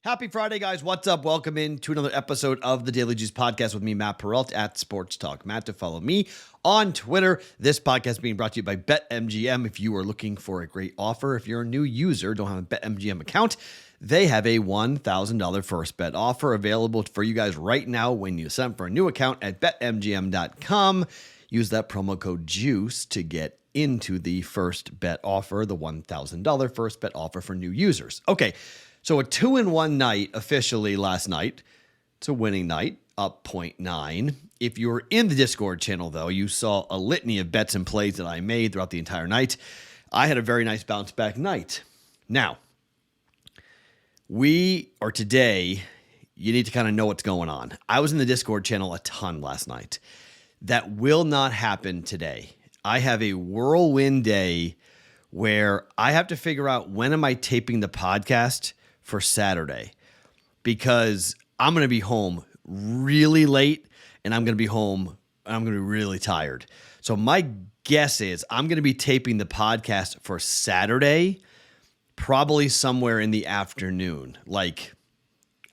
Happy Friday, guys. What's up? Welcome in to another episode of the Daily Juice Podcast with me, Matt Perrault at Sports Talk Matt. To follow me on Twitter. This podcast being brought to you by BetMGM. If you are looking for a great offer, if you're a new user, don't have a BetMGM account, they have a $1,000 first bet offer available for you guys right now when you sign up for a new account at BetMGM.com. Use that promo code JUICE to get into the first bet offer, the $1,000 first bet offer for new users. Okay. So a 2-1 night officially last night. It's a winning night, up 0.9. If you were in the Discord channel, though, you saw a litany of bets and plays that I made throughout the entire night. I had a very nice bounce back night. Now, today, you need to kind of know what's going on. I was in the Discord channel a ton last night. That will not happen today. I have a whirlwind day where I have to figure out when am I taping the podcast for Saturday, because I'm going to be home really late and I'm going to be home and I'm going to be really tired. So my guess is I'm going to be taping the podcast for Saturday, probably somewhere in the afternoon, like,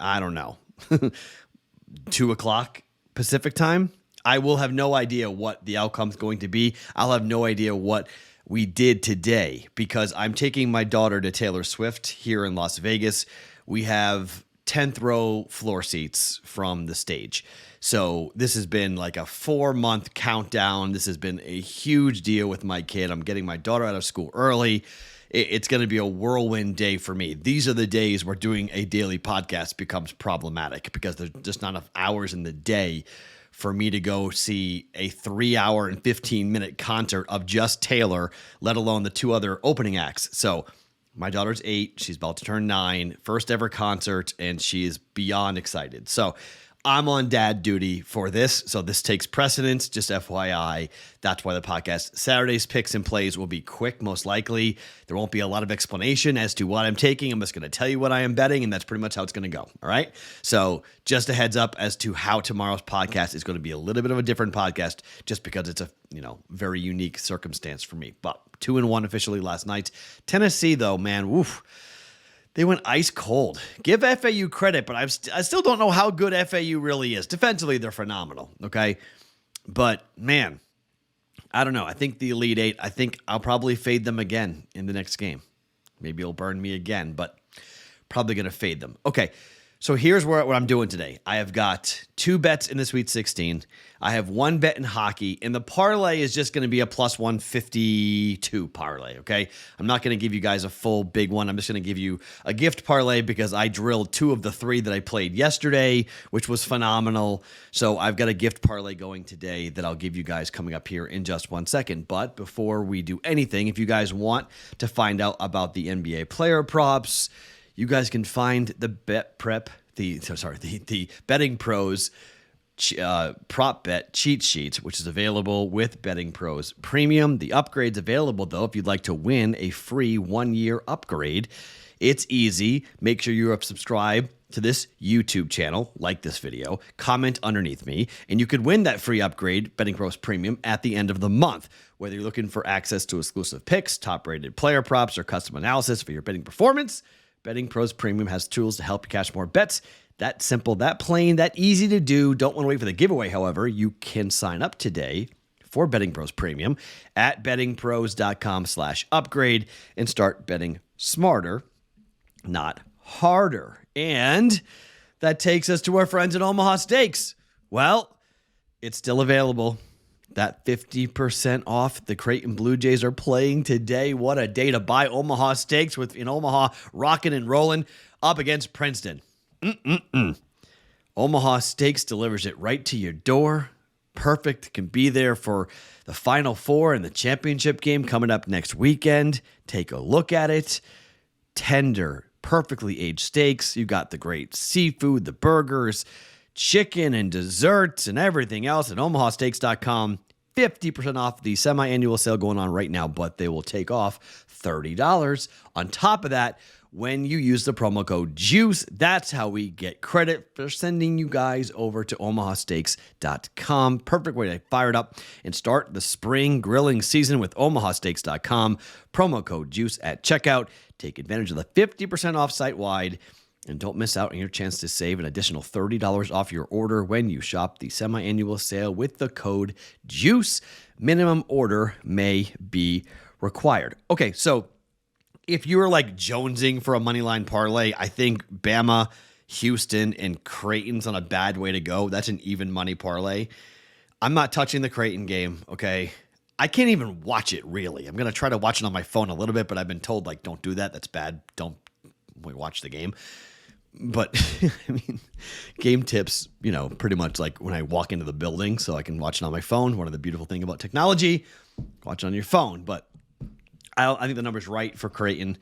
I don't know, 2:00 Pacific time. I will have no idea what the outcome's going to be. I'll have no idea what we did today because I'm taking my daughter to Taylor Swift here in Las Vegas. We have 10th row floor seats from the stage. So this has been like a 4-month countdown. This has been a huge deal with my kid. I'm getting my daughter out of school early. It's going to be a whirlwind day for me. These are the days where doing a daily podcast becomes problematic because there's just not enough hours in the day for me to go see a 3-hour and 15-minute concert of just Taylor, let alone the 2 other opening acts. So my daughter's 8. She's about to turn 9. First ever concert, and she is beyond excited. So I'm on dad duty for this. So this takes precedence, just FYI. That's why the podcast Saturday's picks and plays will be quick, most likely. There won't be a lot of explanation as to what I'm taking. I'm just going to tell you what I am betting, and that's pretty much how it's going to go. All right? So just a heads up as to how tomorrow's podcast is going to be a little bit of a different podcast just because it's a, very unique circumstance for me. But 2-1 officially last night. Tennessee, though, man, woof. They went ice cold. Give FAU credit, but I still don't know how good FAU really is. Defensively, they're phenomenal, okay? But, man, I don't know. I think the Elite Eight, I think I'll probably fade them again in the next game. Maybe it'll burn me again, but probably going to fade them. Okay, so here's what I'm doing today. I have got 2 bets in the Sweet 16. I have 1 bet in hockey, and the parlay is just going to be a plus 152 parlay, okay? I'm not going to give you guys a full big one. I'm just going to give you a gift parlay because I drilled 2 of the 3 that I played yesterday, which was phenomenal. So I've got a gift parlay going today that I'll give you guys coming up here in just 1 second. But before we do anything, if you guys want to find out about the NBA player props, you guys can find the the BettingPros prop bet cheat sheet, which is available with BettingPros Premium. The upgrade's available, though, if you'd like to win a free 1-year upgrade. It's easy. Make sure you are subscribed to this YouTube channel, like this video, comment underneath me, and you could win that free upgrade, BettingPros Premium, at the end of the month. Whether you're looking for access to exclusive picks, top-rated player props, or custom analysis for your betting performance, BettingPros Premium has tools to help you cash more bets. That simple, that plain, that easy to do. Don't want to wait for the giveaway, however. You can sign up today for BettingPros Premium at bettingpros.com/upgrade and start betting smarter, not harder. And that takes us to our friends at Omaha Steaks. Well, it's still available. That 50% off. The Creighton Blue Jays are playing today. What a day to buy Omaha Steaks in Omaha rocking and rolling up against Princeton. Omaha Steaks delivers it right to your door. Perfect. Can be there for the Final Four and the championship game coming up next weekend. Take a look at it. Tender, perfectly aged steaks. You got the great seafood, the burgers, chicken and desserts and everything else at omahasteaks.com. 50% off the semi-annual sale going on right now, but they will take off $30 on top of that when you use the promo code JUICE. That's how we get credit for sending you guys over to omahasteaks.com. Perfect way to fire it up and start the spring grilling season with omahasteaks.com. Promo code JUICE at checkout. Take advantage of the 50% off site-wide And don't miss out on your chance to save an additional $30 off your order when you shop the semi-annual sale with the code JUICE. Minimum order may be required. Okay, so if you were like jonesing for a moneyline parlay, I think Bama, Houston, and Creighton's on a bad way to go. That's an even money parlay. I'm not touching the Creighton game, okay? I can't even watch it, really. I'm going to try to watch it on my phone a little bit, but I've been told, like, don't do that. That's bad. Don't watch the game. But, I mean, game tips, pretty much like when I walk into the building, so I can watch it on my phone. One of the beautiful things about technology, watch it on your phone. But I think the number's right for Creighton.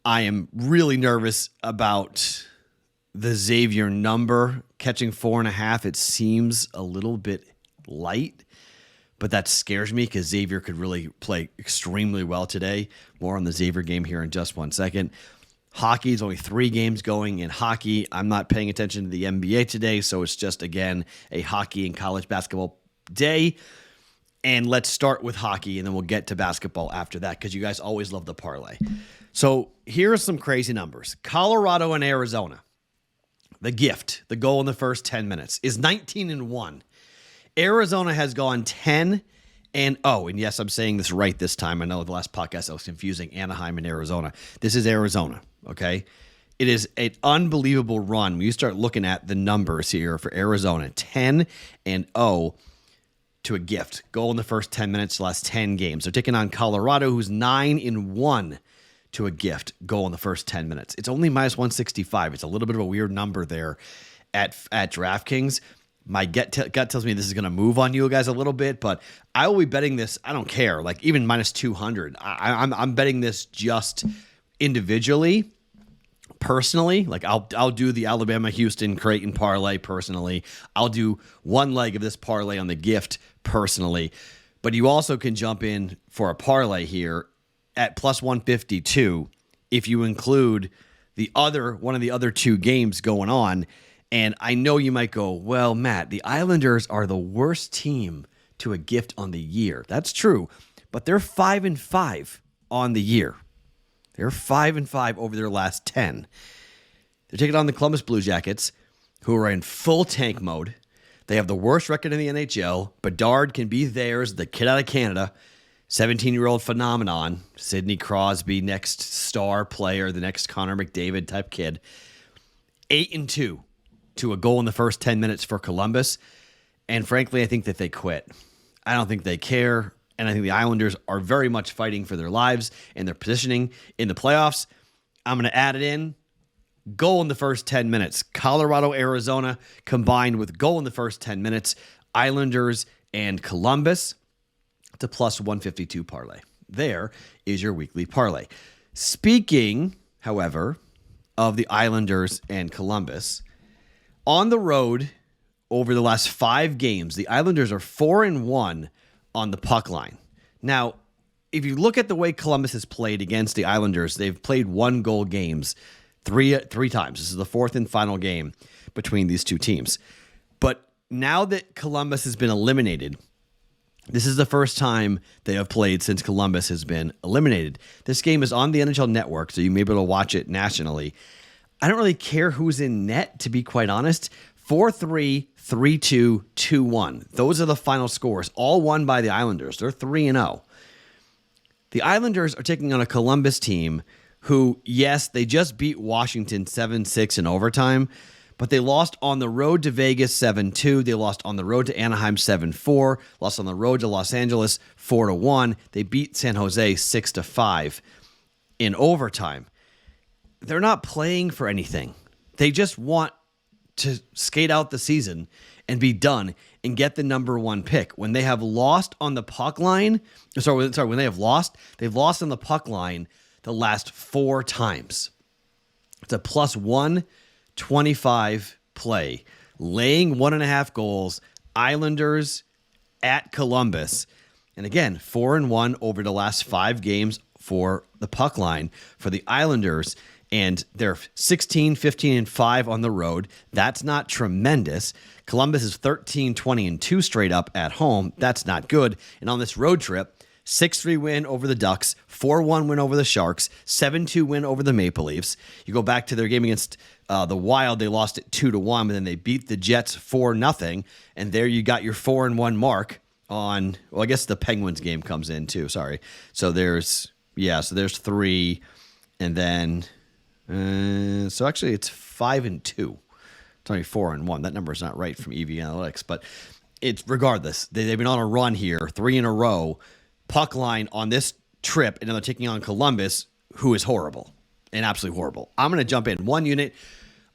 I am really nervous about the Xavier number. Catching 4.5, it seems a little bit light, but that scares me because Xavier could really play extremely well today. More on the Xavier game here in just 1 second. Hockey is only 3 games going in hockey. I'm not paying attention to the NBA today, so it's just, again, a hockey and college basketball day. And let's start with hockey, and then we'll get to basketball after that because you guys always love the parlay. So here are some crazy numbers. Colorado and Arizona. The gift, the goal in the first 10 minutes, is 19-1. Arizona has gone 10-0. And yes, I'm saying this right this time. I know the last podcast I was confusing Anaheim and Arizona. This is Arizona, okay? It is an unbelievable run when you start looking at the numbers here for Arizona. 10-0 to a gift. Goal in the first 10 minutes, the last 10 games. They're taking on Colorado, who's 9-1 to a gift. Goal in the first 10 minutes. It's only minus 165. It's a little bit of a weird number there at DraftKings. My gut tells me this is going to move on you guys a little bit, but I will be betting this. I don't care, like even minus 200. I'm betting this just individually, personally. Like I'll do the Alabama, Houston, Creighton parlay personally. I'll do one leg of this parlay on the gift personally, but you also can jump in for a parlay here at plus 152 if you include one of the other 2 games going on. And I know you might go, well, Matt, the Islanders are the worst team to a gift on the year. That's true, but they're 5-5 on the year. They're 5-5 over their last 10. They're taking on the Columbus Blue Jackets, who are in full tank mode. They have the worst record in the NHL. Bedard can be theirs, the kid out of Canada, 17-year-old phenomenon, Sidney Crosby, next star player, the next Connor McDavid type kid. 8-2. To a goal in the first 10 minutes for Columbus. And frankly, I think that they quit. I don't think they care. And I think the Islanders are very much fighting for their lives and their positioning in the playoffs. I'm going to add it in. Goal in the first 10 minutes. Colorado, Arizona combined with goal in the first 10 minutes. Islanders and Columbus to plus 152 parlay. There is your weekly parlay. Speaking, however, of the Islanders and Columbus, on the road, over the last 5 games, the Islanders are 4-1 on the puck line. Now, if you look at the way Columbus has played against the Islanders, they've played 1-goal games three times. This is the 4th and final game between these 2 teams. But now that Columbus has been eliminated, this is the first time they have played since Columbus has been eliminated. This game is on the NHL Network, so you may be able to watch it nationally. I don't really care who's in net, to be quite honest. 4-3, 3-2, 2-1. Those are the final scores, all won by the Islanders. They're 3-0. The Islanders are taking on a Columbus team who, yes, they just beat Washington 7-6 in overtime, but they lost on the road to Vegas 7-2. They lost on the road to Anaheim 7-4. Lost on the road to Los Angeles 4-1. They beat San Jose 6-5 in overtime. They're not playing for anything. They just want to skate out the season and be done and get the number 1 pick. When they have lost on the puck line, when they have lost, they've lost on the puck line the last 4 times. It's a plus 125 play, laying 1.5 goals, Islanders at Columbus. And again, 4-1 over the last 5 games for the puck line for the Islanders. And they're 16, 15, and 5 on the road. That's not tremendous. Columbus is 13, 20, and 2 straight up at home. That's not good. And on this road trip, 6-3 win over the Ducks, 4-1 win over the Sharks, 7-2 win over the Maple Leafs. You go back to their game against the Wild, they lost it 2-1, but then they beat the Jets 4-0, and there you got your 4-1 mark on, well, I guess the Penguins game comes in too, sorry. So there's 3, and then, so actually it's 5-2. It's only 4-1. That number is not right from EV Analytics, but it's regardless. They've been on a run here, 3 in a row. Puck line on this trip, and then they're taking on Columbus, who is horrible and absolutely horrible. I'm going to jump in. 1 unit.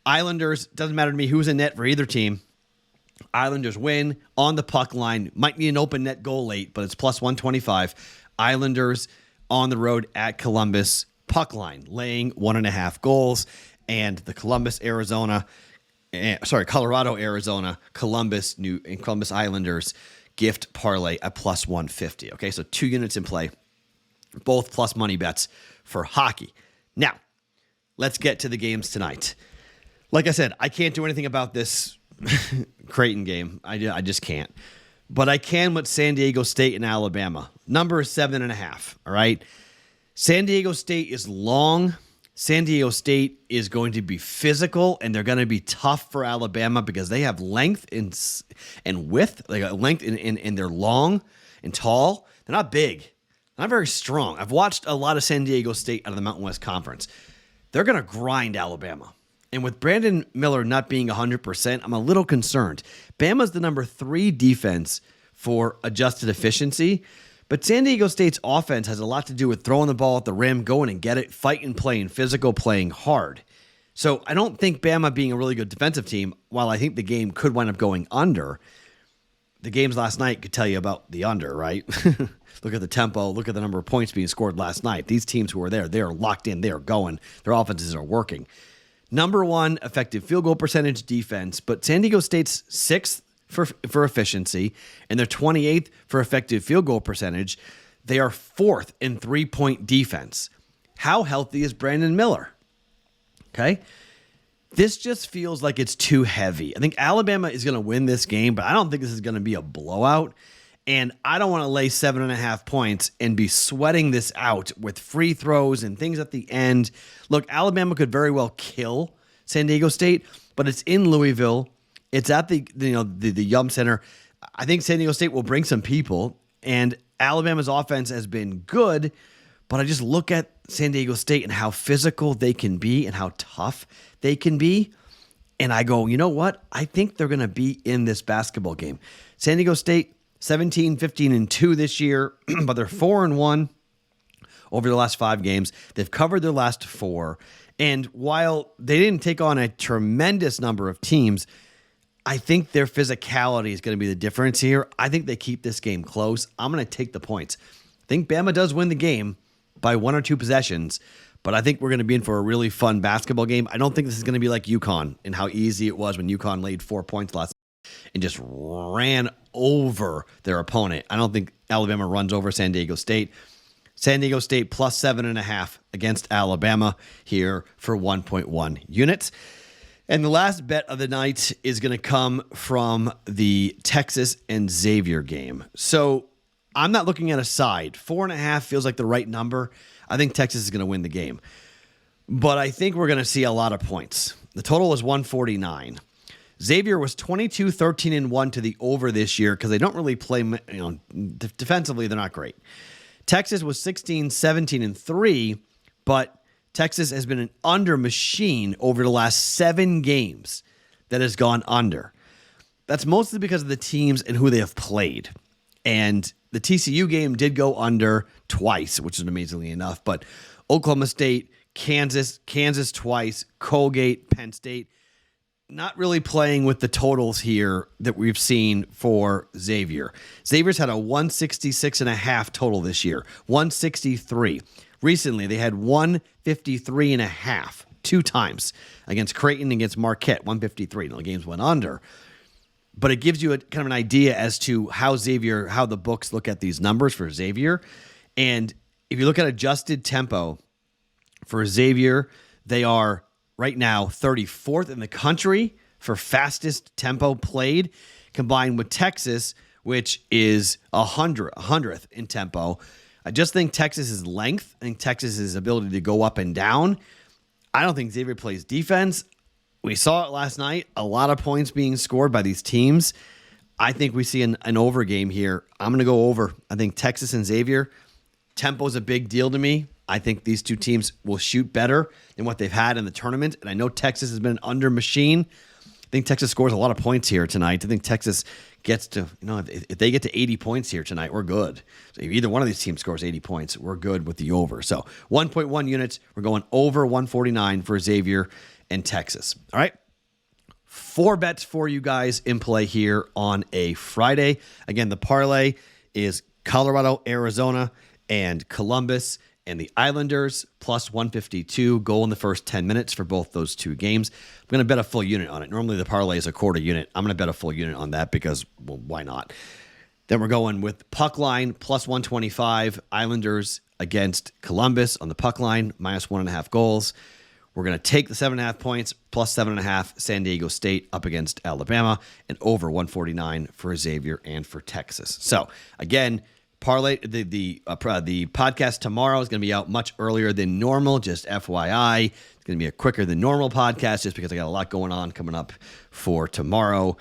Islanders, doesn't matter to me who's in net for either team. Islanders win on the puck line. Might need an open net goal late, but it's plus 125. Islanders on the road at Columbus. Puck line, laying 1.5 goals. And the Colorado, Arizona, Columbus Islanders gift parlay at plus 150. Okay, so 2 units in play, both plus money bets for hockey. Now, let's get to the games tonight. Like I said, I can't do anything about this Creighton game. I just can't. But I can with San Diego State and Alabama. Number is 7.5, all right? San Diego State is long. San Diego State is going to be physical, and they're going to be tough for Alabama because they have length and width. They got length and they're long and tall. They're not big, not very strong. I've watched a lot of San Diego State out of the Mountain West Conference. They're going to grind Alabama. And with Brandon Miller not being 100%, I'm a little concerned. Bama's the number 3 defense for adjusted efficiency. But San Diego State's offense has a lot to do with throwing the ball at the rim, going and get it, fighting, playing physical, playing hard. So I don't think Bama being a really good defensive team, while I think the game could wind up going under, the games last night could tell you about the under, right? Look at the tempo. Look at the number of points being scored last night. These teams who are there, they are locked in. They are going. Their offenses are working. Number 1 effective field goal percentage defense, but San Diego State's 6th for efficiency, and they're 28th for effective field goal percentage. They are 4th in 3-point defense. How healthy is Brandon Miller? Okay. This just feels like it's too heavy. I think Alabama is going to win this game, but I don't think this is going to be a blowout. And I don't want to lay 7.5 points and be sweating this out with free throws and things at the end. Look, Alabama could very well kill San Diego State, but it's in Louisville. It's at the Yum Center. I think San Diego State will bring some people, and Alabama's offense has been good, but I just look at San Diego State and how physical they can be and how tough they can be, and I go, you know what? I think they're going to be in this basketball game. San Diego State, 17, 15, and 2 this year, but they're 4-1 over the last 5 games. They've covered their last 4, and while they didn't take on a tremendous number of teams, I think their physicality is going to be the difference here. I think they keep this game close. I'm going to take the points. I think Bama does win the game by 1 or 2 possessions, but I think we're going to be in for a really fun basketball game. I don't think this is going to be like UConn and how easy it was when UConn laid 4 points last night and just ran over their opponent. I don't think Alabama runs over San Diego State. San Diego State plus 7.5 against Alabama here for 1.1 units. And the last bet of the night is going to come from the Texas and Xavier game. So I'm not looking at a side. 4.5 feels like the right number. I think Texas is going to win the game. But I think we're going to see a lot of points. The total is 149. Xavier was 22-13-1 to the over this year because they don't really play, defensively, they're not great. Texas was 16-17-3, but Texas has been an under machine over the last 7 games that has gone under. That's mostly because of the teams and who they have played. And the TCU game did go under twice, which is amazingly enough. But Oklahoma State, Kansas twice, Colgate, Penn State, not really playing with the totals here that we've seen for Xavier. Xavier's had a 166.5 total this year, 163. Recently, they had 153.5 2 times against Creighton and against Marquette, 153. Now, the games went under. But it gives you a kind of an idea as to how the books look at these numbers for Xavier. And if you look at adjusted tempo for Xavier, they are right now 34th in the country for fastest tempo played, combined with Texas, which is 100th in tempo. I just think Texas's length, I think Texas's ability to go up and down. I don't think Xavier plays defense. We saw it last night. A lot of points being scored by these teams. I think we see an over game here. I'm going to go over. I think Texas and Xavier, tempo is a big deal to me. I think these two teams will shoot better than what they've had in the tournament. And I know Texas has been an under machine. I think Texas scores a lot of points here tonight. I think Texas gets to, if they get to 80 points here tonight, we're good. So if either one of these teams scores 80 points, we're good with the over. So 1.1 units, we're going over 149 for Xavier and Texas. All right. 4 bets for you guys in play here on a Friday. Again, the parlay is Colorado, Arizona, and Columbus, and the Islanders plus 152 goal in the first 10 minutes for both those two games. I'm going to bet a full unit on it. Normally the parlay is a quarter unit. I'm going to bet a full unit on that because, well, why not? Then we're going with puck line plus 125, Islanders against Columbus on the puck line, minus 1.5 goals. We're going to take the 7.5 points plus 7.5 San Diego State up against Alabama, and over 149 for Xavier and for Texas. So again, parlay the podcast tomorrow is going to be out much earlier than normal. Just FYI, it's going to be a quicker than normal podcast just because I got a lot going on coming up for tomorrow.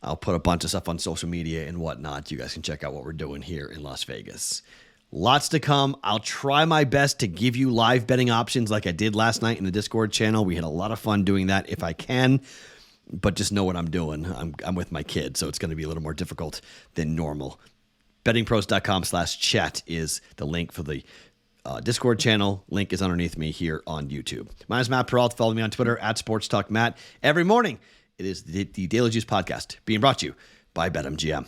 I'll put a bunch of stuff on social media and whatnot. You guys can check out what we're doing here in Las Vegas. Lots to come. I'll try my best to give you live betting options like I did last night in the Discord channel. We had a lot of fun doing that if I can, but just know what I'm doing. I'm with my kid, so it's going to be a little more difficult than normal. BettingPros.com/chat is the link for the Discord channel. Link is underneath me here on YouTube. My name is Matt Perrault. Follow me on Twitter @SportsTalkMatt. Every morning, it is the Daily Juice Podcast being brought to you by BetMGM.